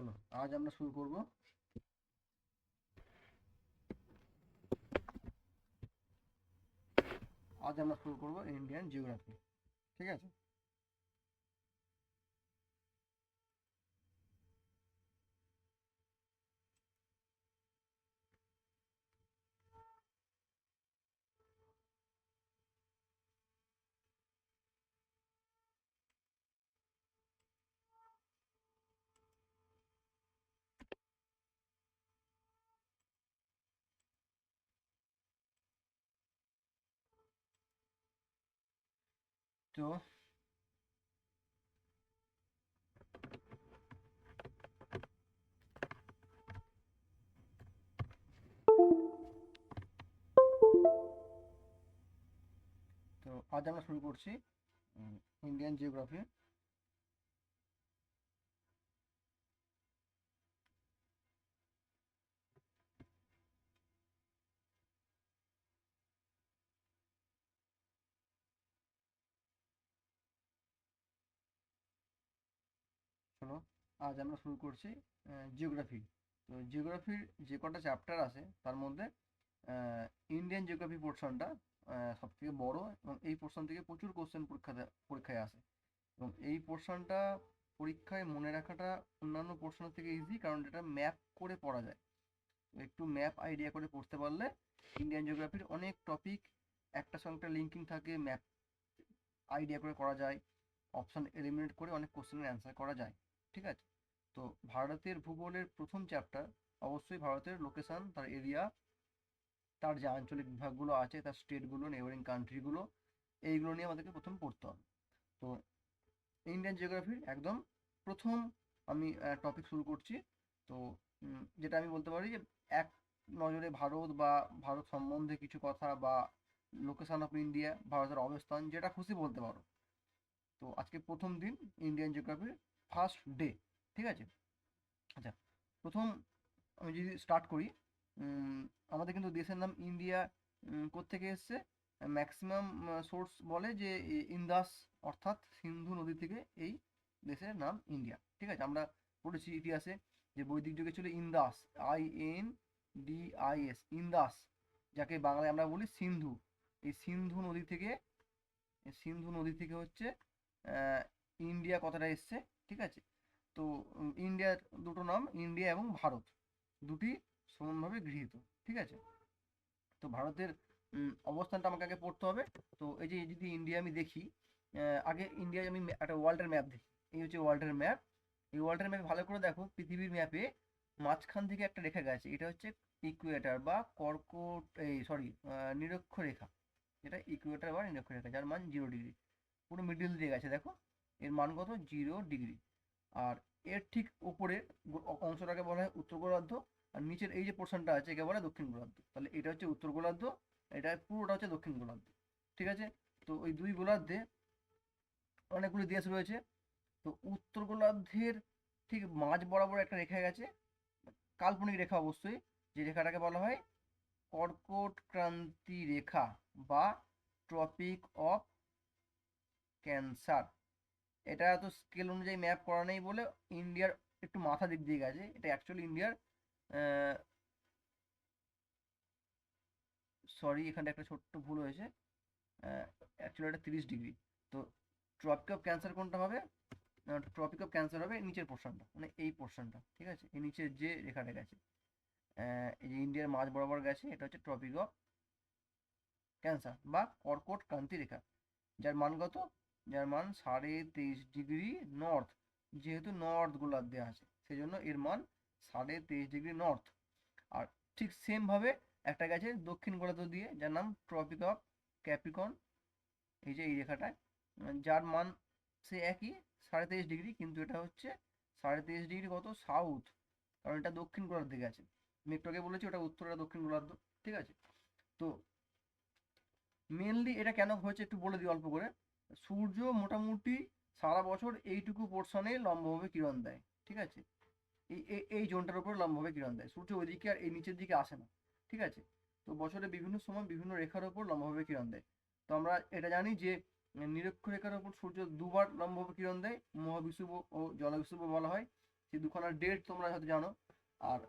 চলো আজ আমরা শুরু করব ইন্ডিয়ান জিওগ্রাফি। ঠিক আছে। তো তো আজ আমরা শুরু করছি ইন্ডিয়ান জিওগ্রাফি। শোনো, আজ আমরা শুরু করছি জিওগ্রাফি। তো জিওগ্রাফির যে কটা চ্যাপ্টার আছে তার মধ্যে ইন্ডিয়ান জিওগ্রাফি পোর্শনটা সব থেকে বড়, এবং এই পোর্শন থেকে প্রচুর কোশ্চেন পরীক্ষায় আসে। এবং এই পোর্শনটা পরীক্ষায় মনে রাখাটা অন্যান্য পোর্শনের থেকে ইজি, কারণ এটা ম্যাপ করে পড়া যায়। একটু ম্যাপ আইডিয়া করে পড়তে পারলে ইন্ডিয়ান জিওগ্রাফির অনেক টপিক একটা সঙ্গে একটা লিঙ্কিং থাকে, ম্যাপ আইডিয়া করে করা যায়, অপশন এলিমিনেট করে অনেক কোশ্চেনের অ্যান্সার করা যায়। ঠিক আছে। তো ভারতের ভূগোলের প্রথম চ্যাপ্টার অবশ্যই ভারতের লোকেশন, তার এরিয়া, তার যে আঞ্চলিক বিভাগগুলো আছে, তার স্টেটগুলো, নেবারিং কান্ট্রিগুলো, এইগুলো নিয়ে আমাদেরকে প্রথম পড়তে হবে। তো ইন্ডিয়ান জিওগ্রাফির একদম প্রথম আমি টপিক শুরু করছি। তো যেটা আমি বলতে পারি যে এক নজরে ভারত বা ভারত সম্বন্ধে কিছু কথা, বা লোকেশন অফ ইন্ডিয়া, ভারতের অবস্থান, যেটা খুশি বলতে পারো। তো আজকে প্রথম দিন ইন্ডিয়ান জিওগ্রাফির ফার্স্ট ডে। ঠিক আছে। আচ্ছা, প্রথম আমি যদি স্টার্ট করি, উম, আমাদের কিন্তু দেশের নাম ইন্ডিয়া কোত্থেকে এসছে? ম্যাক্সিমাম সোর্স বলে যে ইন্দাস অর্থাৎ সিন্ধু নদী থেকে এই দেশের নাম ইন্ডিয়া। ঠিক আছে। আমরা পড়েছি ইতিহাসে যে বৈদিক যুগে ছিল ইন্দাস, INDIS, ইন্দাস, যাকে বাংলায় আমরা বলি সিন্ধু। এই সিন্ধু নদী থেকে হচ্ছে ইন্ডিয়া কথাটা এসছে। ঠিক আছে। তো ইন্ডিয়ার দুটো নাম, ইন্ডিয়া এবং ভারত, দুটি সমানভাবে গৃহীত। ঠিক আছে। তো ভারতের অবস্থানটা আমাকে আগে পড়তে হবে। তো এই যে যদি ইন্ডিয়া আমি দেখি, আগে ইন্ডিয়ায় আমি একটা ওয়ার্ল্ডের ম্যাপ দেখি। এই হচ্ছে ওয়ার্ল্ডের ম্যাপ। এই ওয়ার্ল্ডের ম্যাপে ভালো করে দেখো, পৃথিবীর ম্যাপে মাঝখান থেকে একটা রেখা গেছে, এটা হচ্ছে ইকুয়েটার বা কর্কট, এই সরি, নিরক্ষরেখা। এটা ইকুয়েটার বা নিরক্ষরেখা, যার মান 0 ডিগ্রি। পুরো মিডিল দিয়ে গেছে, দেখো। এর মান কত? 0 ডিগ্রি। আর এর ঠিক উপরে অংশটাকে বলা হয় উত্তর গোলার্ধ, আর নিচের এই যে পোর্শনটা আছে একে বলে দক্ষিণ গোলার্ধ। তাহলে এটা হচ্ছে উত্তর গোলার্ধ, এটা পুরোটা হচ্ছে দক্ষিণ গোলার্ধ। ঠিক আছে। তো ওই দুই গোলার্ধে অনেকগুলি দেশ রয়েছে। তো উত্তর গোলার্ধের ঠিক মাঝ বরাবর একটা রেখা গেছে, কাল্পনিক রেখা অবশ্যই, যে রেখাটাকে বলা হয় কর্কট ক্রান্তি রেখা বা ট্রপিক অফ ক্যান্সার। এটা তো স্কেল অনুযায়ী ম্যাপ করা নেই বলে ইন্ডিয়ার একটু মাথা দিক দিয়ে গেছে। এটা অ্যাকচুয়ালি ইন্ডিয়ার, সরি, এখানে একটা ছোট্ট ভুল হয়েছে। অ্যাকচুয়ালি এটা 30 ডিগ্রি। তো ট্রপিক অফ ক্যান্সার কোনটা হবে? ট্রপিক অফ ক্যান্সার হবে নিচের পোর্শনটা, মানে এই পোর্শনটা। ঠিক আছে। এই নিচের যে রেখাটা গেছে, এই যে ইন্ডিয়ার মাঝ বরাবর গেছে, এটা হচ্ছে ট্রপিক অফ ক্যান্সার বা কর্কট ক্রান্তি রেখা, যার মান কত? যার মান 23.5 ডিগ্রি নর্থ। যেহেতু নর্থ গোলার্ধে আছে, সেই জন্য এর মান 23.5 ডিগ্রি নর্থ। আর ঠিক সেম ভাবে একটা গেছে দক্ষিণ গোলার্ধ দিয়ে, যার নাম ট্রপিক অফ ক্যাপ্রিকন। এই যে এই রেখাটায়, যার মান সে একই, 23.5 ডিগ্রি, কিন্তু এটা হচ্ছে 23.5 ডিগ্রি কত? সাউথ, কারণ এটা দক্ষিণ গোলার্ধে গেছে। আমি একটু আগে বলেছি ওটা উত্তর আর দক্ষিণ গোলার্ধ। ঠিক আছে। তো মেনলি এটা কেন হয়েছে একটু বলে দিই অল্প করে। সূর্য মোটামুটি সারা বছর এইটুকু পোর্শনে লম্বভাবে কিরণ দেয়। ঠিক আছে। এই জোনটার উপরে লম্বভাবে কিরণ দেয়। সূর্য ওইদিকে আর এই নিচের দিকে আসে না। ঠিক আছে। তো বছরে বিভিন্ন সময় বিভিন্ন রেখার উপর লম্বভাবে কিরণ দেয়। তো আমরা এটা জানি যে নিরক্ষরেখার উপর সূর্য দুবার লম্বভাবে কিরণ দেয়, মহাবিষুব ও জলবিষুব বলা হয়। সেই দুখানা ডেট তোমরা হয়তো জানো। আর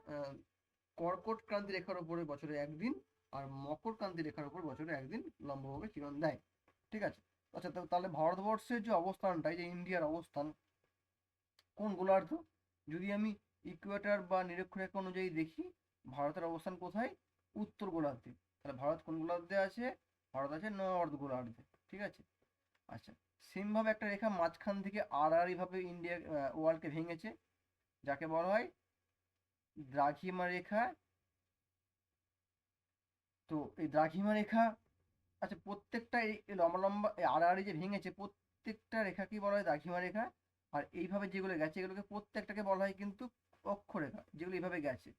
কর্কট ক্রান্তি রেখার উপরে বছরে একদিন, আর মকর ক্রান্তি রেখার উপর বছরে একদিন লম্বভাবে কিরণ দেয়। ঠিক আছে। আচ্ছা, তাহলে ভারতবর্ষের যে অবস্থানটা, এই যে ইন্ডিয়ার অবস্থান কোন গোলার্ধ, যদি আমি ইকুয়েটর বা নিরক্ষরেখা অনুযায়ী দেখি, ভারতের অবস্থান কোথায়? উত্তর গোলার্ধে। তাহলে ভারত কোন গোলার্ধে আছে? ভারত আছে নর্থ গোলার্ধে। ঠিক আছে। আচ্ছা, সেম ভাবে একটা রেখা মাঝখান থেকে আড়াআড়ি ভাবে ইন্ডিয়া ওয়ার্ল্ডকে ভেঙেছে, যাকে বলা হয় দ্রাঘিমা রেখা। তো এই দ্রাঘিমা রেখা, আচ্ছা প্রত্যেকটা এই লম্বা লম্বা আড়াআড়ি যে ভেঙেছে, প্রত্যেকটা রেখাকেই বলা হয় দ্রাঘিমা রেখা। আর এইভাবে যেগুলো গেছে এগুলোকে প্রত্যেকটাকে বলা হয় কিন্তু অক্ষরেখা, যেগুলো এইভাবে গেছে।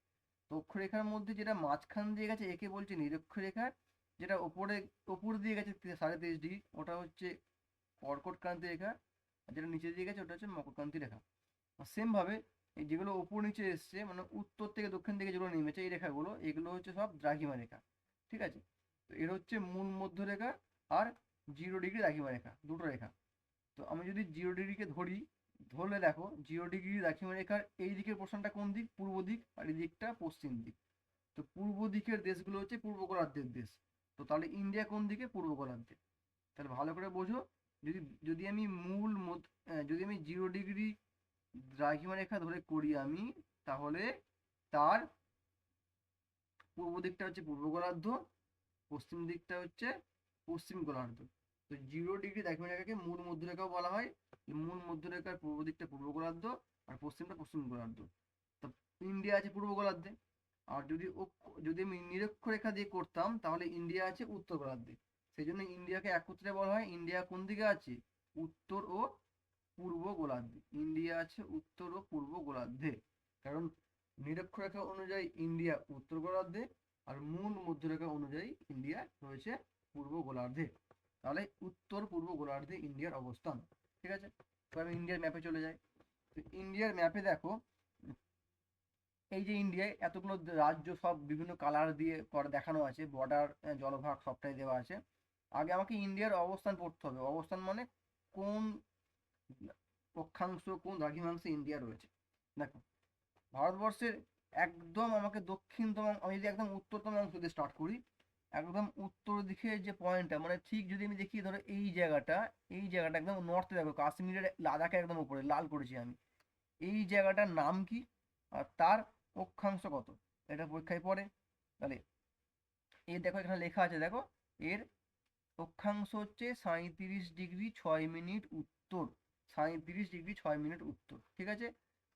তো অক্ষরেখার মধ্যে যেটা মাঝখান দিয়ে গেছে একে বলছে নিরক্ষরেখা, যেটা ওপর দিয়ে গেছে 30.5 ডিগ্রি, ওটা হচ্ছে কর্কট ক্রান্তি রেখা, আর যেটা নিচে দিয়ে গেছে ওটা হচ্ছে মকর ক্রান্তি রেখা। সেম ভাবে এই যেগুলো উপর নিচে এসছে, মানে উত্তর থেকে দক্ষিণ দিকে যেগুলো নেমেছে এই রেখাগুলো, এগুলো হচ্ছে সব দ্রাঘিমা রেখা। ঠিক আছে। তো এর হচ্ছে মূল মধ্যরেখা আর 0 ডিগ্রি দ্রাঘিমা রেখা, দুটো রেখা। তো আমি যদি 0 ডিগ্রিকে ধরি, ধরলে দেখো 0 ডিগ্রি দ্রাঘিমা রেখার এই দিকের পোর্শনটা কোন দিক? পূর্ব দিক, আর এই দিকটা পশ্চিম দিক। তো পূর্ব দিকের দেশগুলো হচ্ছে পূর্ব গোলার্ধের দেশ। তো তাহলে ইন্ডিয়া কোন দিকে? পূর্ব গোলার্ধে। তাহলে ভালো করে বোঝো, যদি যদি আমি যদি আমি 0 ডিগ্রি দ্রাঘিমা রেখা ধরে করি আমি, তাহলে তার পূর্ব দিকটা হচ্ছে পূর্ব গোলার্ধ, পশ্চিম দিকটা হচ্ছে পশ্চিম গোলার্ধ। তো 0 ডিগ্রি দ্রাঘিমা রেখাকে মূল মধ্যরেখাও বলা হয়। মূল মধ্যরেখার পূর্ব দিকটা পূর্ব গোলার্ধ, আর পশ্চিমটা পশ্চিম গোলার্ধ। তো ইন্ডিয়া আছে পূর্ব গোলার্ধে। আর যদি আমি নিরক্ষরেখা দিয়ে করতাম, তাহলে ইন্ডিয়া আছে উত্তর গোলার্ধে। সেই জন্য ইন্ডিয়াকে একত্রে বলা হয়, ইন্ডিয়া কোন দিকে আছে? উত্তর ও পূর্ব গোলার্ধে। ইন্ডিয়া আছে উত্তর ও পূর্ব গোলার্ধে, কারণ নিরক্ষরেখা অনুযায়ী ইন্ডিয়া উত্তর গোলার্ধে, আর মূল মধ্যরেখা অনুযায়ী ইন্ডিয়া রয়েছে পূর্ব গোলার্ধে। তাহলে উত্তর পূর্ব গোলার্ধে ইন্ডিয়ার অবস্থান। ঠিক আছে। তো আমি ইন্ডিয়ার ম্যাপে চলে যাই। তো ইন্ডিয়ার ম্যাপে দেখো, এই যে ইন্ডিয়ায় এতগুলো রাজ্য সব বিভিন্ন কালার দিয়ে করে দেখানো আছে, বর্ডার, জলভাগ সবটাই দেওয়া আছে। আগে আমাকে ইন্ডিয়ার অবস্থান পড়তে হবে। অবস্থান মানে কোন অক্ষাংশ, কোন দ্রাঘিমাংশে ইন্ডিয়া রয়েছে। দেখো, ভারতবর্ষের একদম আমাকে দক্ষিণতম, আমি যদি একদম উত্তরতম অংশ দিয়ে স্টার্ট করি, একদম উত্তর দিকে যে পয়েন্টটা, মানে ঠিক যদি আমি দেখি, ধরো এই জায়গাটা একদম নর্থে, দেখো কাশ্মীরের লাদাখে একদম উপরে লাল করেছি আমি, এই জায়গাটার নাম কি আর তার অক্ষাংশ কত, এটা পরীক্ষায় পড়ে। তাহলে এই দেখো এখানে লেখা আছে, দেখো এর অক্ষাংশ হচ্ছে 37°6' উত্তর। 37°6' উত্তর। ঠিক আছে।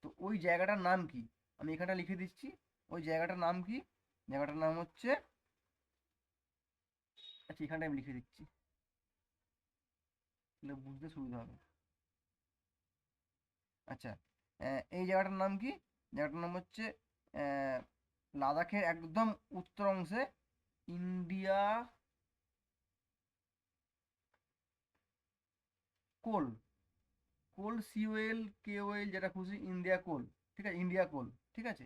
তো ওই জায়গাটার নাম কি? আমি এখানটা লিখে দিচ্ছি। ওই জায়গাটার নাম কি? জায়গাটার নাম হচ্ছে, আচ্ছা এখানটা আমি লিখে দিচ্ছি, তাহলে বুঝতে সুবিধা হবে। আচ্ছা, এই জায়গাটার নাম কি? জায়গাটার নাম হচ্ছে আহ, লাদাখের একদম উত্তর অংশে ইন্ডিয়া কোল। কোল, সিওএল কেওএল, যেটা খুশি, ইন্ডিয়া কোল। ঠিক আছে, ইন্ডিয়া কোল। ঠিক আছে।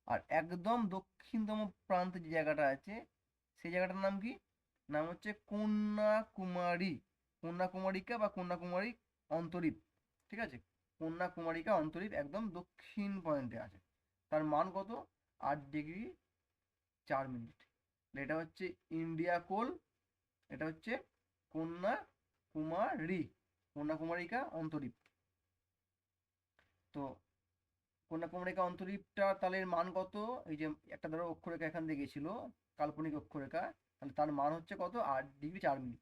আর একদম দক্ষিণতম প্রান্তে যে জায়গাটা আছে, সেই জায়গাটার নাম কি? নাম হচ্ছে কন্যাকুমারী, কন্যাকুমারিকা বা কন্যাকুমারী অন্তরীপ। ঠিক আছে। কন্যাকুমারিকা অন্তরীপ একদম দক্ষিণ পয়েন্টে আছে। তার মান কত? 8°4'। এটা হচ্ছে ইন্ডিয়া কোল, এটা হচ্ছে কন্যাকুমারী, কন্যাকুমারিকা অন্তরীপ। তো কন্যাকুমারিকা অন্তরীপটা তাহলে এর মান কত? এই যে একটা ধরো অক্ষরেখা এখান দিয়ে গেছিল, কাল্পনিক অক্ষরেখা, তাহলে তার মান হচ্ছে কত? 8°4'।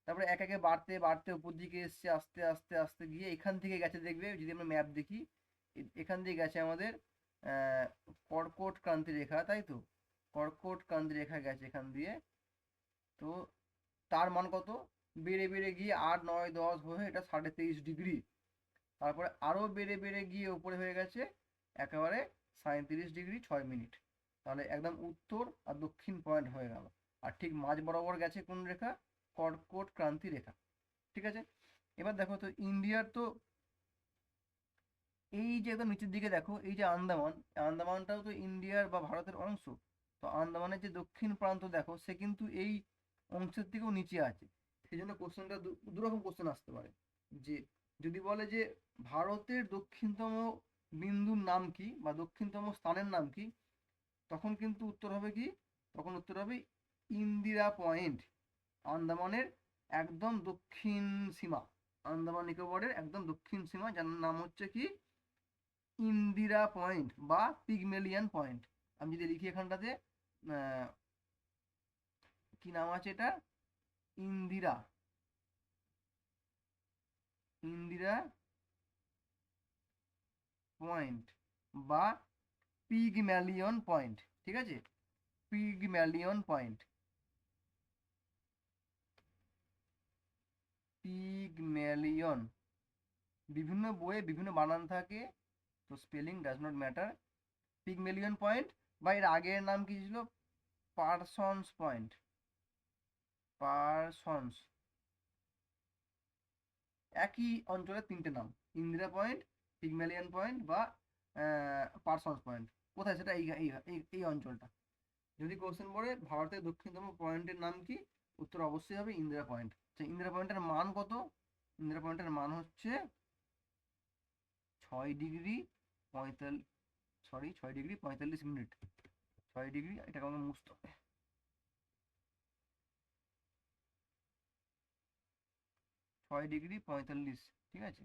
তারপরে এক একে বাড়তে বাড়তে উপর দিকে এসছে, আস্তে আস্তে আস্তে গিয়ে এখান থেকে গেছে, দেখবে যদি আমরা ম্যাপ দেখি, এখান দিয়ে গেছে আমাদের আহ কর্কট ক্রান্তি রেখা, তাই তো? কর্কট ক্রান্তি রেখা গেছে এখান দিয়ে। তো তার মান কত? বেড়ে বেড়ে গিয়ে 8, 9, 10 হয়ে এটা 23.5°। তারপরে আরো বেড়ে বেড়ে গিয়ে উপরে হয়ে গেছে একেবারে 37°6'। তাহলে একদম উত্তর আর দক্ষিণ পয়েন্ট হয়ে গেল। আর ঠিক মাঝ বরাবর গেছে কোন রেখা? কর্কট ক্রান্তি রেখা। ঠিক আছে। এবার দেখো তো ইন্ডিয়ার তো এই যে একদম নিচের দিকে দেখো, এই যে আন্দামান, আন্দামানটাও তো ইন্ডিয়ার বা ভারতের অংশ। তো আন্দামানের যে দক্ষিণ প্রান্ত দেখো, সে কিন্তু এই অংশের থেকেও নিচে আছে। সেই জন্য কোশ্চেনটা দুরকম কোশ্চেন আসতে পারে। যে যদি বলে যে ভারতের দক্ষিণতম বিন্দুর নাম কি বা দক্ষিণতম স্থানের নাম কি, তখন কিন্তু উত্তর হবে কি, তখন উত্তর হবে ইন্দিরা পয়েন্ট, আন্দামানের একদম দক্ষিণ সীমা, আন্দামান নিকোবরের একদম দক্ষিণ সীমা, যার নাম হচ্ছে কি ইন্দিরা পয়েন্ট বা পিগমেলিয়ান পয়েন্ট। আমি যদি লিখি এখানটাতে কি নাম আছে এটা, ইন্দিরা, ইন্দিরা পয়েন্ট বা পিগম্যালিয়ন পয়েন্ট, ঠিক আছে, পিগম্যালিয়ন পয়েন্ট, পিগম্যালিয়ন, বিভিন্ন বইয়ে বিভিন্ন বানান থাকে, তো spelling does not matter. Pygmalion point বা এর আগের নাম কি ছিল, পারসনস পয়েন্ট, পারসনস, একই অঞ্চলের তিনটে নাম, ইন্দিরা পয়েন্ট, পিগমেলিয়ন পয়েন্ট বা পারসনস পয়েন্ট। কোথায় সেটা, এই এই এই এই অঞ্চলটা। যদি কোশ্চেন পড়ে ভারতের দক্ষিণতম পয়েন্টের নাম কি, উত্তর অবশ্যই হবে ইন্দিরা পয়েন্ট। ইন্দিরা পয়েন্টের মান কত, ইন্দিরা পয়েন্টের মান হচ্ছে 6 ডিগ্রি 45 মিনিট, 6 ডিগ্রি, এটাকে আমাকে মুছতে হবে, 6 ডিগ্রি 45, ঠিক আছে।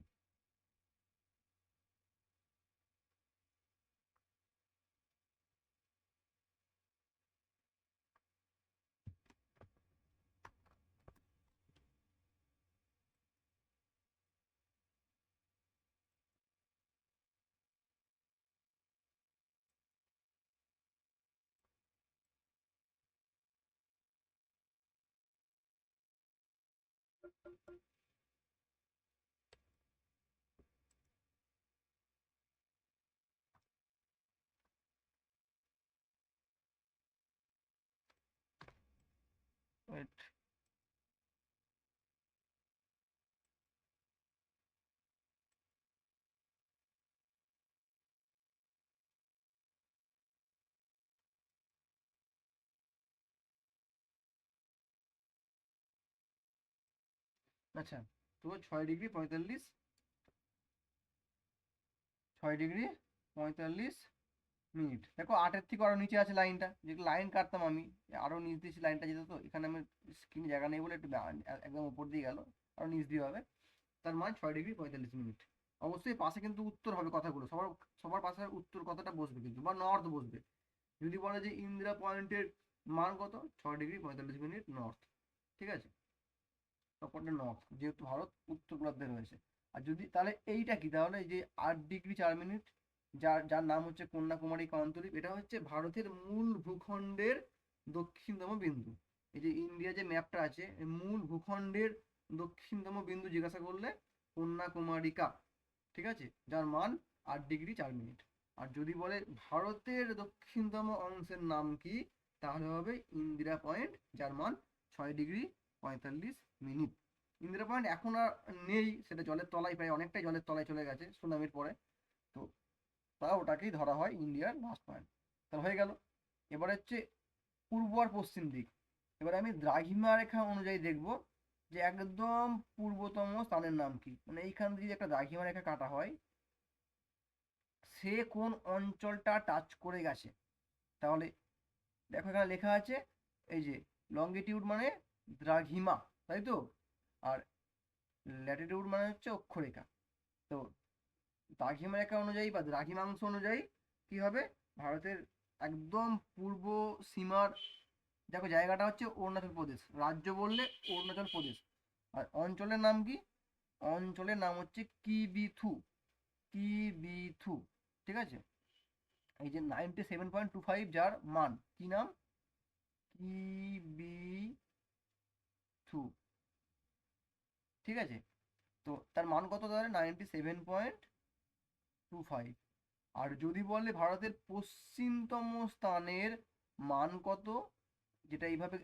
ওয়েট, আচ্ছা, তো 6 ডিগ্রি 45, 6 ডিগ্রি 45 মিনিট, দেখো 8-এর থেকে আরো নিচে আছে লাইনটা, যেগুলো লাইন কাটতাম আমি, আরো নিচ দিয়ে লাইনটা যেত, তো এখানে আমি স্ক্রিনে জায়গা নেই বলে একটু একদম উপর দিয়ে গেল, আরো নিচ দিয়ে হবে, তার মান 6 ডিগ্রি 45 মিনিট। অবশ্যই পাশে কিন্তু উত্তর হবে কথাগুলো, সবার সবার পাশে উত্তর কথাটা বসবে কিন্তু, বা নর্থ বসবে। যদি বলে যে ইন্দিরা পয়েন্টের মান কত, 6 ডিগ্রি 45 মিনিট নর্থ, ঠিক আছে, সবকটা নর্থ, যেহেতু ভারত উত্তর গোলার্ধে রয়েছে। আর যদি তাহলে এইটা কি, তাহলে এই যে 8 ডিগ্রি 4 মিনিট, যার যার নাম হচ্ছে কন্যাকুমারী কান্তদ্বীপ, এটা হচ্ছে ভারতের মূল ভূখণ্ডের দক্ষিণতম বিন্দু। এই যে ইন্ডিয়া যে ম্যাপটা আছে, মূল ভূখণ্ডের দক্ষিণতম বিন্দু জিজ্ঞাসা করলে কন্যাকুমারিকা, ঠিক আছে, যার মান 8 ডিগ্রি 4 মিনিট। আর যদি বলে ভারতের দক্ষিণতম অংশের নাম কি, তাহলে হবে ইন্দিরা পয়েন্ট, যার মান 6 ডিগ্রি 45 মিনিট। ইন্দিরা পয়েন্ট এখন আর নেই, সেটা জলের তলায়, প্রায় অনেকটাই জলের তলায় চলে গেছে সুনামির পরে, তো তা ওটাকেই ধরা হয় ইন্ডিয়ার লাস্ট পয়েন্ট। তাহলে হয়ে গেল। এবার হচ্ছে পূর্ব আর পশ্চিম দিক। এবার আমি দ্রাঘিমা রেখা অনুযায়ী দেখব যে একদম পূর্বতম স্থানের নাম কি, মানে এইখান দিয়ে যদি একটা দ্রাঘিমা রেখা কাটা হয়, সে কোন অঞ্চলটা টাচ করে গেছে। তাহলে দেখো এখানে লেখা আছে, এই যে লঙ্গিটিউড মানে দ্রাঘিমা, তাই তো, আর ল্যাটিটিউড মানে হচ্ছে অক্ষরেখা। তো দ্রাঘিমা রেখা অনুযায়ী বা দ্রাঘিমাংশ অনুযায়ী কি হবে, ভারতের একদম পূর্ব সীমার, দেখো জায়গাটা হচ্ছে অরুণাচল প্রদেশ, রাজ্য বললে অরুণাচল প্রদেশ, আর অঞ্চলের নাম কি, অঞ্চলের নাম হচ্ছে কিবিথু, কিবিথু, ঠিক আছে। এই যে 97.25 যার মান, কি নাম, কিবিথু, ঠিক আছে। তো তার মান কত, তাহলে 97.25। আর যদি বলে ভারতের পশ্চিমতম স্থানের মান কত, যেটা এইভাবে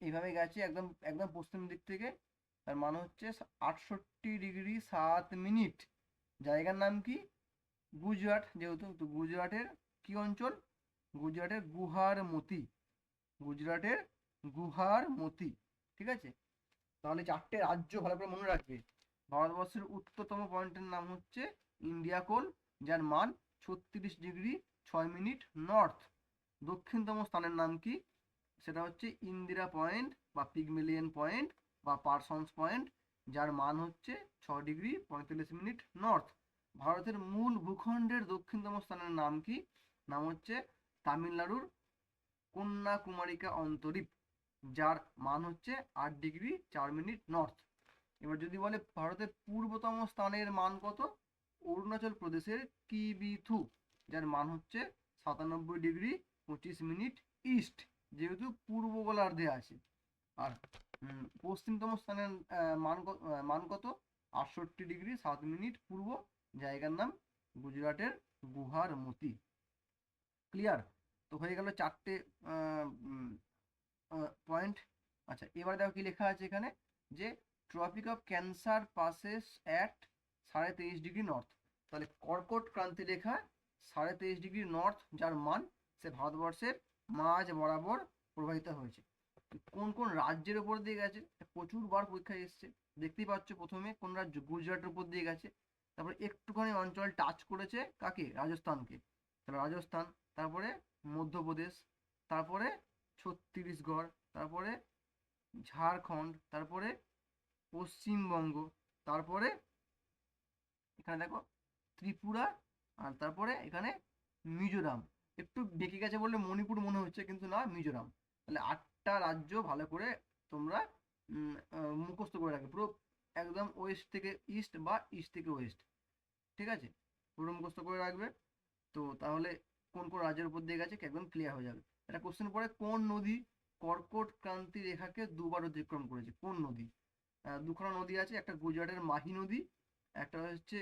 এইভাবে গেছে একদম একদম পশ্চিম দিক থেকে, তার মান হচ্ছে 68 ডিগ্রি 7 মিনিট। জায়গার নাম কি, গুজরাট, যেহেতু তো গুজরাটের কি অঞ্চল, গুজরাটের গুহারমতি, গুজরাটের গুহারমতি, ঠিক আছে। তাহলে 4টে রাজ্য ভালো করে মনে রাখবে। ভারতবর্ষের উত্তরতম পয়েন্টের নাম হচ্ছে ইন্ডিয়া কোল, যার মান 36°6' নর্থ। দক্ষিণতম স্থানের নাম কি? সেটা হচ্ছে ইন্দিরা পয়েন্ট বা পিগমিলিয়ন পয়েন্ট বা পারসনস পয়েন্ট, যার মান হচ্ছে 6°45' নর্থ। ভারতের মূল ভূখণ্ডের দক্ষিণতম স্থানের নাম কি? নাম হচ্ছে তামিলনাড়ুর কন্যাকুমারিকা অন্তরীপ, যার মান হচ্ছে 8°4' নর্থ। এবার যদি বলে ভারতের পূর্বতম স্থানের মান কত? অরুণাচল প্রদেশের কিবিথু, যার মান হচ্ছে 97°25' ইস্ট, যেহেতু পূর্ব গোলার্ধে আছে। আর পশ্চিমতম স্থানের মান কত? 68°7' পূর্ব, জায়গার নাম গুজরাটের গুহার মতি। ক্লিয়ার? তো হয়ে গেল 4টে পয়েন্ট। আচ্ছা, এবার দেখো কি লেখা আছে এখানে, যে tropic of cancer passes at 23.5° north. তাহলে কর্কট ক্রান্তি রেখা 23.5° নর্থ, যার মান সে ভারতবর্ষের মাঝ বরাবর প্রবাহিত হয়েছে। কোন কোন রাজ্যের উপর দিয়ে গেছে? প্রচুর বার পরীক্ষায় এসছে, দেখতেই পাচ্ছ। প্রথমে কোন রাজ্য? গুজরাটের উপর দিয়ে গেছে। তারপরে একটুখানি অঞ্চল টাচ করেছে কাকে? রাজস্থানকে। তাহলে রাজস্থান, তারপরে মধ্যপ্রদেশ, তারপরে ছত্তিশগড়, তারপরে ঝাড়খণ্ড, তারপরে পশ্চিমবঙ্গ, তারপরে এখানে দেখো ত্রিপুরা, আর তারপরে এখানে মিজোরাম। একটু বেঁকে গেছে বললে মণিপুর মনে হচ্ছে, কিন্তু না, মিজোরাম। তাহলে 8টা রাজ্য ভালো করে তোমরা মুখস্থ করে রাখবে, পুরো একদম ওয়েস্ট থেকে ইস্ট বা ইস্ট থেকে ওয়েস্ট, ঠিক আছে? পুরো মুখস্থ করে রাখবে। তো তাহলে কোন কোন রাজ্যের উপর দিয়ে গেছে একদম ক্লিয়ার হয়ে যাবে। একটা কোশ্চেন পড়ে, কোন নদী কর্কট ক্রান্তি রেখাকে দুবার অতিক্রম করেছে? কোন নদী? দুখানা নদী আছে, একটা গুজরাটের মাহি নদী, একটা হচ্ছে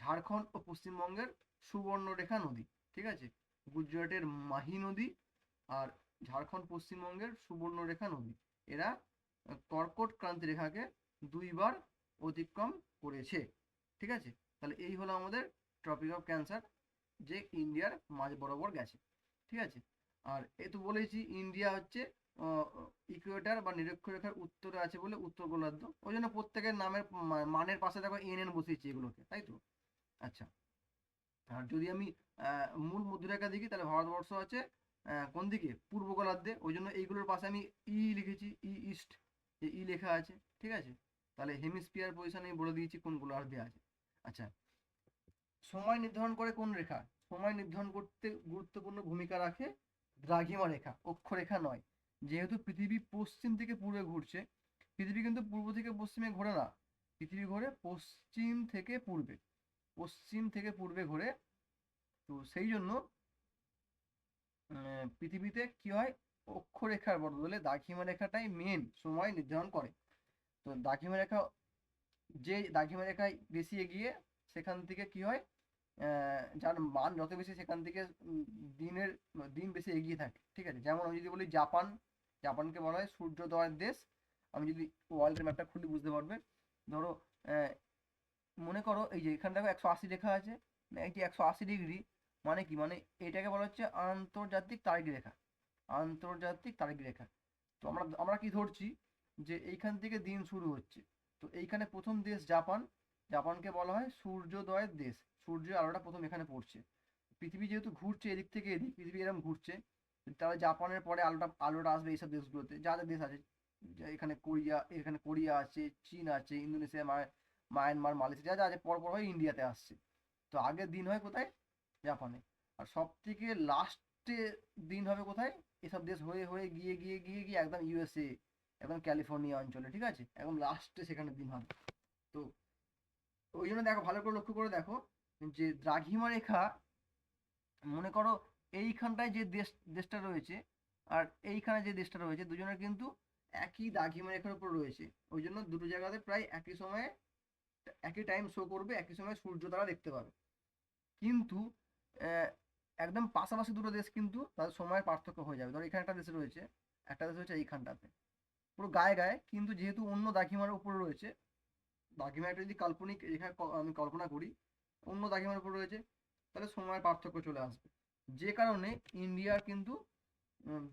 ঝাড়খণ্ড ও পশ্চিমবঙ্গের সুবর্ণরেখা নদী, ঠিক আছে? গুজরাটের মাহি নদী আর ঝাড়খণ্ড পশ্চিমবঙ্গের সুবর্ণরেখা নদী, এরা কর্কট ক্রান্তি রেখাকে দুইবার অতিক্রম করেছে, ঠিক আছে? তাহলে এই হলো আমাদের ট্রপিক অফ ক্যান্সার, যে ইন্ডিয়ার মাঝ বরাবর গেছে, ঠিক আছে? আর এ তো বলেছি ইন্ডিয়া হচ্ছে ইকুয়েটার বা নিরক্ষরেখার উত্তরে আছে বলে উত্তর গোলার্ধ, ওই জন্য প্রত্যেকের নামের মানের পাশে দেখো এন বসিয়েছি এগুলোকে, তাই তো? আচ্ছা, আর যদি আমি মূল মধ্যরেখা দেখি, তাহলে ভারতবর্ষ আছে কোন দিকে? পূর্ব গোলার্ধে, ওই জন্য এইগুলোর পাশে আমি লিখেছি, ইস্ট, লেখা আছে, ঠিক আছে? তাহলে হেমিস্ফিয়ার পজিশন আমি বলে দিয়েছি কোন গোলার্ধে আছে। আচ্ছা, সময় নির্ধারণ করে কোন রেখা? সময় নির্ধারণ করতে গুরুত্বপূর্ণ ভূমিকা রাখে দ্রাঘিমা রেখা, অক্ষরেখা নয়। যেহেতু পৃথিবী পশ্চিম থেকে পূর্বে ঘুরছে, পৃথিবী কিন্তু পূর্ব থেকে পশ্চিমে ঘোরে না, পৃথিবী ঘোরে পশ্চিম থেকে পূর্বে, পশ্চিম থেকে পূর্বে ঘোরে। তো সেই জন্য পৃথিবীতে কি হয়, অক্ষরেখার বদলে দ্রাঘিমা রেখাটাই মেন সময় নির্ধারণ করে। তো দ্রাঘিমা রেখা, যে দ্রাঘিমা রেখায় বেশি এগিয়ে, সেখান থেকে কি হয়, যার মান যত বেশি সেখান থেকে দিনের দিন বেশি এগিয়ে থাকে, ঠিক আছে? যেমন আমি যদি বলি জাপান, জাপানকে বলা হয় সূর্যোদয়ের দেশ। আমি যদি ওয়ার্ল্ডের ম্যাপটা খুলে বুঝতে পারবে। ধরো মনে করো এই যে এখানে দেখো 180 লেখা আছে, এই যে 180° মানে কি? মানে এটাকে বলা হচ্ছে আন্তর্জাতিক তারিখ রেখা, আন্তর্জাতিক তারিখ রেখা। তো আমরা আমরা কি ধরছি, যে এইখান থেকে দিন শুরু হচ্ছে। তো এইখানে প্রথম দেশ জাপান, জাপানকে বলা হয় সূর্যোদয়ের দেশ, সূর্যের আলোটা প্রথম এখানে পড়ছে। পৃথিবী যেহেতু ঘুরছে এদিক থেকে এদিক, পৃথিবী এরকম ঘুরছে, তাহলে জাপানের পরে আলোটা আলোটা আসবে এইসব দেশগুলোতে, যা যা দেশ আছে। এখানে কোরিয়া আছে, চীন আছে, ইন্দোনেশিয়া, মায়ানমার, মালয়েশিয়া, যা যা আছে পর পর হয়ে ইন্ডিয়াতে আসছে। তো আগের দিন হয় কোথায়? জাপানে। আর সব থেকে লাস্টে দিন হবে কোথায়? এসব দেশ হয়ে হয়ে গিয়ে গিয়ে গিয়ে গিয়ে একদম ইউএসএ, একদম ক্যালিফোর্নিয়া অঞ্চলে, ঠিক আছে? একদম লাস্টে সেখানে দিন হবে। তো ওই জন্য দেখো, ভালো করে লক্ষ্য করে দেখো, যে দ্রাঘিমা রেখা, মনে করো এইখানটায় যে দেশটা রয়েছে আর এইখানে যে দেশটা রয়েছে, দুজনের কিন্তু একই দ্রাঘিমা রেখার উপর রয়েছে। ওই জন্য দুটো জায়গাতে প্রায় একই সময়ে একই টাইম শো করবে, একই সময় সূর্য তারা দেখতে পাবে। কিন্তু আহ, একদম পাশাপাশি দুটো দেশ কিন্তু তাদের সময়ের পার্থক্য হয়ে যাবে। ধর এখানে একটা দেশ রয়েছে, একটা দেশ হচ্ছে এইখানটাতে, পুরো গায়ে গায়ে, কিন্তু যেহেতু অন্য দ্রাঘিমার উপরে রয়েছে, দ্রাঘিমা একটা যদি কাল্পনিক রেখা আমি কল্পনা করি, অন্য দ্রাঘিমার উপর রয়েছে, তাহলে সময়ের পার্থক্য চলে আসবে। যে কারণে ইন্ডিয়ার কিন্তু উম,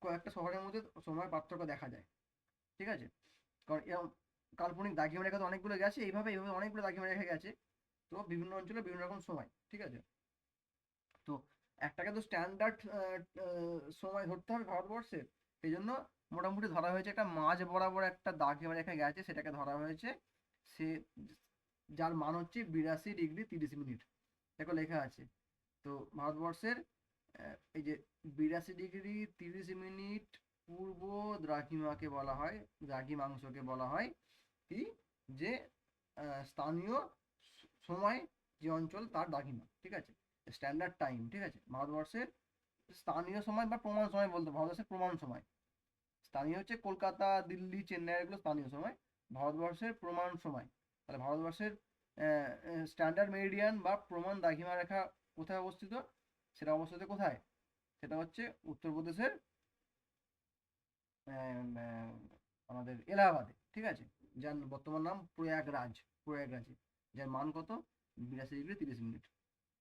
কয়েকটা শহরের মধ্যে সময়ের পার্থক্য দেখা যায়, ঠিক আছে? কারণ এরকম কাল্পনিক দাগিমা রেখা তো অনেকগুলো গেছে, এইভাবে এইভাবে অনেকগুলো দাগিমা রেখা গেছে। তো বিভিন্ন অঞ্চলে বিভিন্ন রকম সময়, ঠিক আছে। তো একটাকে তো স্ট্যান্ডার্ড সময় ধরতে হবে ভারতবর্ষের, সেই জন্য মোটামুটি ধরা হয়েছে একটা মাঝ বরাবর একটা দাগ রেখে গেছে, সেটাকে ধরা হয়েছে সে, যার মান হচ্ছে 82°30'। দেখো লেখা আছে। তো ভারতবর্ষের এই যে 82°30' পূর্ব দ্রাঘিমাকে বলা হয়, দ্রাঘিমাংশকে বলা হয় কি, যে স্থানীয় সময় যে অঞ্চল তার দ্রাঘিমা, ঠিক আছে, স্ট্যান্ডার্ড টাইম, ঠিক আছে। ভারতবর্ষের স্থানীয় সময় বা প্রমাণ সময় বলতে, ভারতবর্ষের প্রমাণ সময়, স্থানীয় হচ্ছে কলকাতা, দিল্লি, চেন্নাই, এগুলো স্থানীয় সময়। ভারতবর্ষের প্রমাণ সময়, তাহলে ভারতবর্ষের স্ট্যান্ডার্ড মেরিডিয়ান বা প্রমাণ দ্রাঘিমা রেখা কোথায় অবস্থিত, সেটা অবস্থিত কোথায়, সেটা হচ্ছে উত্তরপ্রদেশের আমাদের এলাহাবাদে, ঠিক আছে, যার বর্তমান নাম প্রয়াগরাজ, প্রয়াগরাজে, যার মান কত, 82°30'।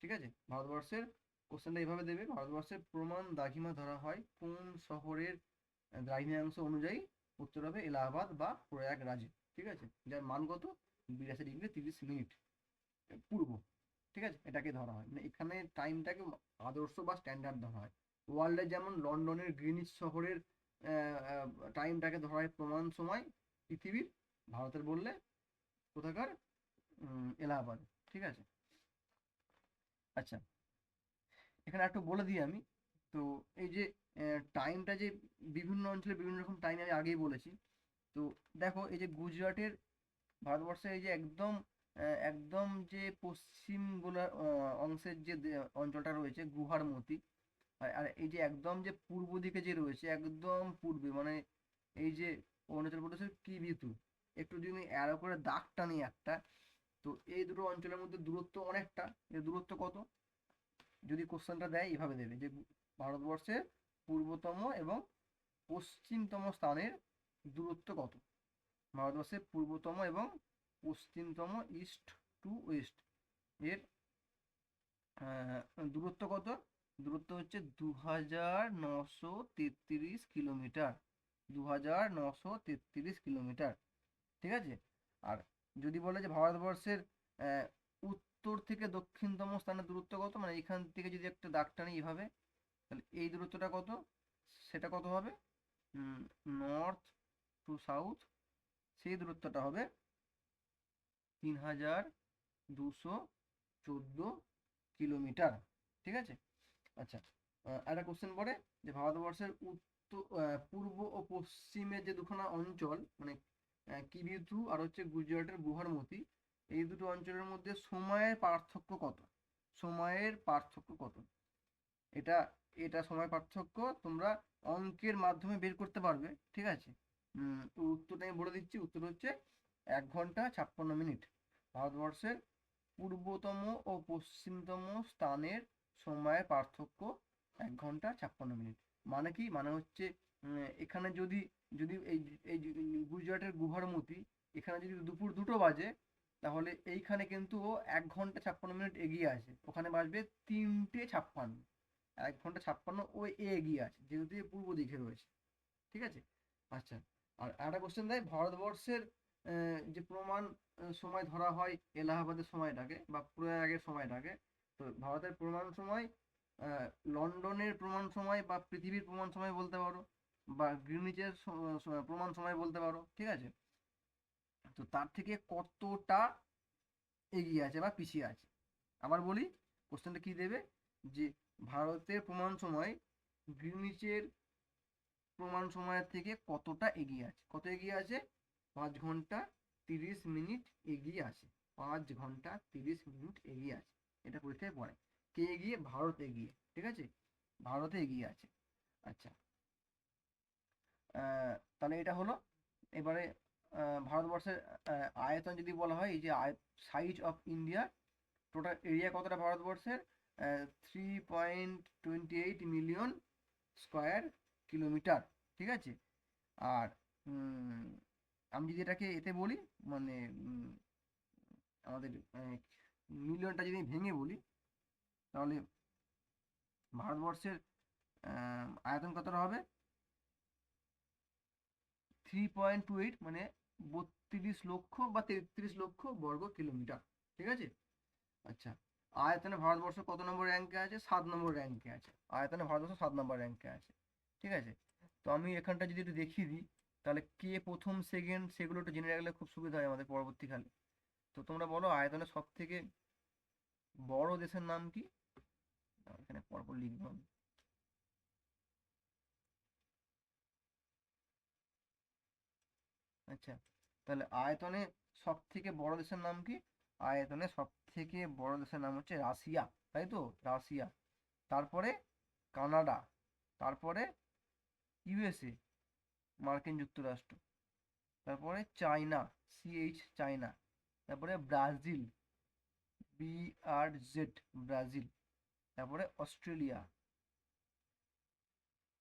ঠিক আছে। ভারতবর্ষের কোশ্চেনটা এইভাবে দেবে, ভারতবর্ষের প্রমাণ দ্রাঘিমা ধরা হয় কোন শহরের দ্রাঘিমাংশ অনুযায়ী, উত্তর হবে এলাহাবাদ বা প্রয়াগরাজে, ঠিক আছে, যার মান কত, 82°30' পূর্ব, ঠিক আছে, এটাকে ধরা হয়, মানে এখানে টাইমটাকে আদর্শ বা স্ট্যান্ডার্ড ধরা হয়। ওয়ার্ল্ডে যেমন লন্ডনের গ্রিনিচ শহরের টাইমটাকে ধরা হয় প্রমাণ সময় পৃথিবীর, ভারতের বললে কোথাকার, এলাহাবাদ, ঠিক আছে। আচ্ছা, এখানে একটু বলে দিই আমি। তো এই যে টাইমটা যে বিভিন্ন অঞ্চলে বিভিন্ন রকম টাইম আমি আগেই বলেছি। তো দেখো এই যে গুজরাটের, ভারতবর্ষে এই যে একদম একদম যে পশ্চিম গোলা অংশের যে অঞ্চলটা রয়েছে গুহারমতি, আর এই যে একদম যে পূর্ব দিকে যে রয়েছে একদম পূর্বে, মানে এই যে অরুণাচল প্রদেশের কিবিথু, একটু যদি অ্যারো করে দাগ টানি একটা, তো এই দুটো অঞ্চলের মধ্যে দূরত্ব অনেকটা, এর দূরত্ব কত, যদি কোশ্চেনটা দেয় এভাবে দেবে যে ভারতবর্ষের পূর্বতম এবং পশ্চিমতম স্থানের দূরত্ব কত, ভারতবর্ষের পূর্বতম এবং পশ্চিমতম, ইস্ট টু ওয়েস্ট, এর দূরত্ব কত, দূরত্ব হচ্ছে 2933 কিলোমিটার, 2933 কিলোমিটার, ঠিক আছে। আর যদি বলে যে ভারতবর্ষের আহ, উত্তর থেকে দক্ষিণতম স্থানের দূরত্ব কত, মানে এখান থেকে যদি একটা দাগ টানি এইভাবে, তাহলে এই দূরত্বটা কত, সেটা কত হবে, নর্থ টু সাউথ, সেই দূরত্বটা হবে 3214 কিলোমিটার, ঠিক আছে। আচ্ছা, একটা কোশ্চেন পড়ে যে ভারতবর্ষের উত্তর, পূর্ব ও পশ্চিমে যে দুখানা অঞ্চল, মানে কিবিথু আর হচ্ছে গুজরাটের গুহারমতি, এই দুটো অঞ্চলের মধ্যে সময়ের পার্থক্য কত, সময়ের পার্থক্য কত, এটা এটা সময় পার্থক্য তোমরা অঙ্কের মাধ্যমে বের করতে পারবে, ঠিক আছে। তো উত্তরটা আমি বলে দিচ্ছি, উত্তর হচ্ছে 1 ঘন্টা 56 মিনিট। ভারতবর্ষের পূর্বতম ও পশ্চিমতম স্থানের সময়ের পার্থক্য 1 ঘন্টা 56 মিনিট। মানে কি, মানে হচ্ছে এখানে যদি, যদি এই এই গুজরাটের গুহারমতি, এখানে যদি দুপুর 2টো বাজে, তাহলে এইখানে কিন্তু ও 1 ঘন্টা 56 মিনিট এগিয়ে আছে, ওখানে বাজবে 3টে 56, 1 ঘন্টা 56 ও এগিয়ে আছে, যেহেতু পূর্ব দিকে রয়েছে, ঠিক আছে। আচ্ছা, আর একটা কোশ্চেন দেয়, ভারতবর্ষের যে প্রমাণ সময় ধরা হয় এলাহাবাদের সময়টাকে বা প্রয়াগের সময়টাকে, তো ভারতের প্রমাণ সময়, আহ, লন্ডনের প্রমাণ সময় বা পৃথিবীর প্রমাণ সময় বলতে পারো, বা গ্রিনিচের প্রমাণ সময় বলতে পারো, ঠিক আছে। তো তার থেকে কতটা এগিয়ে আছে বা পিছিয়ে আছে, আবার বলি, কোশ্চেনটা কি দেবে, যে ভারতের প্রমাণ সময় গ্রিনিচের প্রমাণ সময়ের থেকে কতটা এগিয়ে আছে, কত এগিয়ে আছে, 5 ঘন্টা 30 মিনিট এগিয়ে আছে, 5 ঘন্টা 30 মিনিট এগিয়ে আছে, এটা পরীক্ষায় পড়ে, কে এগিয়ে, ভারত এগিয়ে, ঠিক আছে, ভারতে এগিয়ে আছে। আচ্ছা, তাহলে এটা হলো। এবারে ভারতবর্ষের আয়তন যদি বলা হয়, এই যে size of India, total area কতটা ভারতবর্ষের, 3.28 মিলিয়ন স্কোয়ার কিলোমিটার, ঠিক আছে। আর আমি যদি এটাকে এতে বলি, মানে আমাদের মিলিয়নটা যদি ভেঙে বলি, তাহলে ভারতবর্ষের আয়তন কতটা হবে, 3.28, মানে 32 লক্ষ বা 33 লক্ষ বর্গ কিলোমিটার, ঠিক আছে। আচ্ছা, আয়তনে ভারতবর্ষ কত নম্বর র্যাঙ্কে আছে? 7 নম্বর র্যাঙ্কে আছে। আয়তনে ভারতবর্ষ 7 নম্বর র্যাঙ্কে আছে। ঠিক আছে, তো আমি এখানটা যদি একটু দেখিয়ে দিই, তাহলে কে প্রথম সেকেন্ড সেগুলো একটু জেনে রাখলে খুব সুবিধা হয় আমাদের পরবর্তীকালে। তো তোমরা বলো আয়তনে সব থেকে বড় দেশের নাম কি? এখানে পরপর লিখবো আমি। আচ্ছা, তাহলে আয়তনে সব থেকে বড় দেশের নাম কি? আয়তনে সব থেকে বড় দেশের নাম হচ্ছে রাশিয়া, তাই তো? রাশিয়া। তারপরে কানাডা, তারপরে ইউএসএ, মার্কিন যুক্তরাষ্ট্র, তারপরে চায়না, চায়না, তারপরে ব্রাজিল, BRZ, ব্রাজিল, তারপরে অস্ট্রেলিয়া,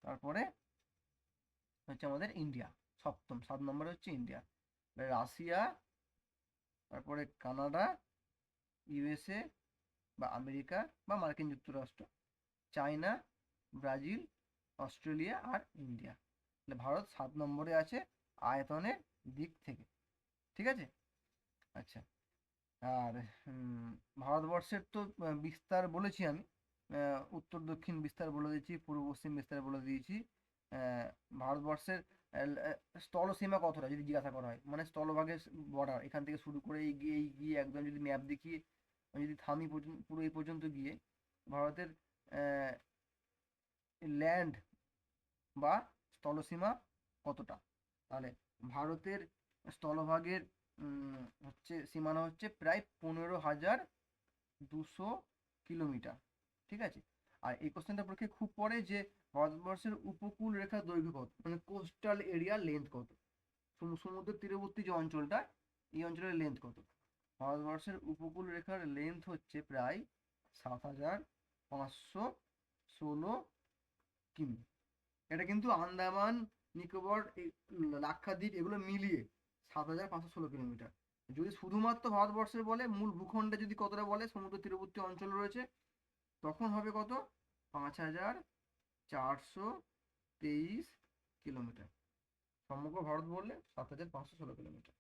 তারপরে হচ্ছে আমাদের ইন্ডিয়া। সপ্তম, 7 নম্বরে হচ্ছে ইন্ডিয়া। রাশিয়া, তারপরে কানাডা, ইউএসএ বা আমেরিকা বা মার্কিন যুক্তরাষ্ট্র, চায়না, ব্রাজিল, অস্ট্রেলিয়া আর ইন্ডিয়া। তাহলে ভারত 7 নম্বরে আছে আয়তনের দিক থেকে। ঠিক আছে। আচ্ছা, আর ভারতবর্ষের তো বিস্তার বলেছি আমি, উত্তর দক্ষিণ বিস্তার বলে দিয়েছি, পূর্ব পশ্চিম বিস্তার বলে দিয়েছি। ভারতবর্ষের স্থলসীমা কতটা যদি জিজ্ঞাসা করা হয়, মানে স্থলভাগের বর্ডার এখান থেকে শুরু করে এই গিয়ে একদম যদি ম্যাপ দেখিয়ে আমি যদি থামি পুরো এই পর্যন্ত গিয়ে ভারতের ল্যান্ড বা স্থলসীমা কতটা, তাহলে ভারতের স্থলভাগের হচ্ছে সীমানা হচ্ছে প্রায় 15,200 কিলোমিটার। ঠিক আছে, আর এই কোশ্চেনটা পরীক্ষায় খুব পড়ে যে ভারতবর্ষের উপকূল রেখার দৈর্ঘ্য কত, মানে কোস্টাল এরিয়া লেন্থ কত, সমুদ্র তীরবর্তী যে অঞ্চলটা, এই অঞ্চলের লেন্থ কত? ভারতবর্ষের উপকূল রেখার লেন্থ হচ্ছে প্রায় 7,516 কিমি। এটা কিন্তু আন্দামান নিকোবর লাক্ষাদ্বীপ এগুলো মিলিয়ে 7,516 কিলোমিটার। যদি শুধুমাত্র ভারতবর্ষের বলে, মূল ভূখণ্ডে যদি কতটা বলে সমুদ্র তীরবর্তী অঞ্চল রয়েছে, তখন হবে কত? 5,423 কিলোমিটার। সমগ্র ভারত বললে 7,516 কিলোমিটার।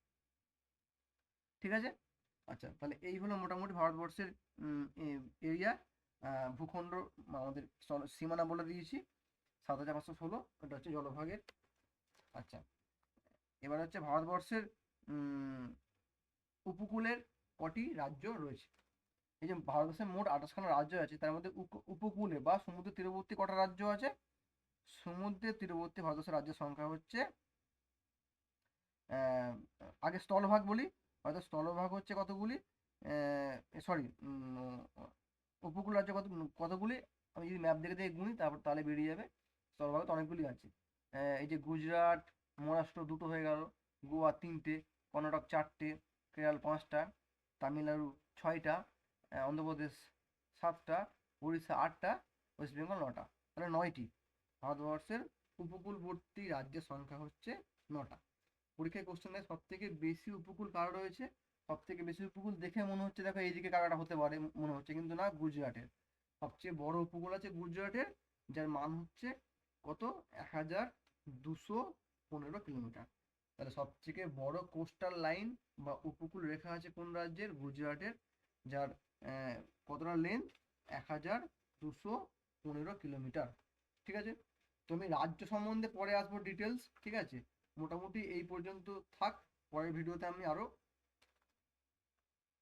ঠিক আছে। আচ্ছা, তাহলে এই হলো মোটামুটি ভারতবর্ষের এরিয়া, ভূখণ্ড, আমাদের সীমানা বলে দিয়েছি 7,516, এটা হচ্ছে জলভাগের। আচ্ছা, এবার হচ্ছে ভারতবর্ষের উপকূলের কটি রাজ্য রয়েছে? এই যে ভারতবর্ষের মোট 28খানা রাজ্য আছে, তার মধ্যে উপকূলে বা সমুদ্র তীরবর্তী কটা রাজ্য আছে? সমুদ্রের তীরবর্তী ভারতবর্ষের রাজ্যের সংখ্যা হচ্ছে, আগে স্থলভাগ বলি, হয়তো স্থলভাগ হচ্ছে কতগুলি, সরি, উপকূল রাজ্য কতগুলি, আমি যদি ম্যাপ দেখে দেখে গুনি তারপর তাহলে বেরিয়ে যাবে। স্থলভাগ তো অনেকগুলি আছে। এই যে গুজরাট, মহারাষ্ট্র দুটো হয়ে গেল, গোয়া 3টে, কর্ণাটক 4টে, কেরল 5টা, তামিলনাড়ু 6টা, অন্ধ্রপ্রদেশ 7টা, উড়িষ্যা 8টা, ওয়েস্ট বেঙ্গল 9টা। তাহলে 9টি ভারতবর্ষের উপকূলবর্তী রাজ্যের সংখ্যা হচ্ছে 9টা। পরীক্ষায় কোশ্চেন দেয় সব থেকে বেশি উপকূল কার রয়েছে? সব থেকে বেশি উপকূল দেখে মনে হচ্ছে দেখো এইদিকে কারাটা হতে পারে মনে হচ্ছে, কিন্তু না, গুজরাটের সবচেয়ে বড় উপকূল আছে গুজরাটের, যার মান হচ্ছে কত? 1,215 কিলোমিটার। তাহলে সব থেকে বড় কোস্টাল লাইন বা উপকূল রেখা আছে কোন রাজ্যের? গুজরাটের, যার কতটা লেন্থ? 1,215 কিলোমিটার। ঠিক আছে, তুমি রাজ্য সম্বন্ধে পরে আসবো ডিটেলস। ঠিক আছে, মোটামুটি এই পর্যন্ত থাক, পরের ভিডিওতে আমি আরো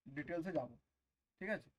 ডিটেলসে যাব। ঠিক আছে।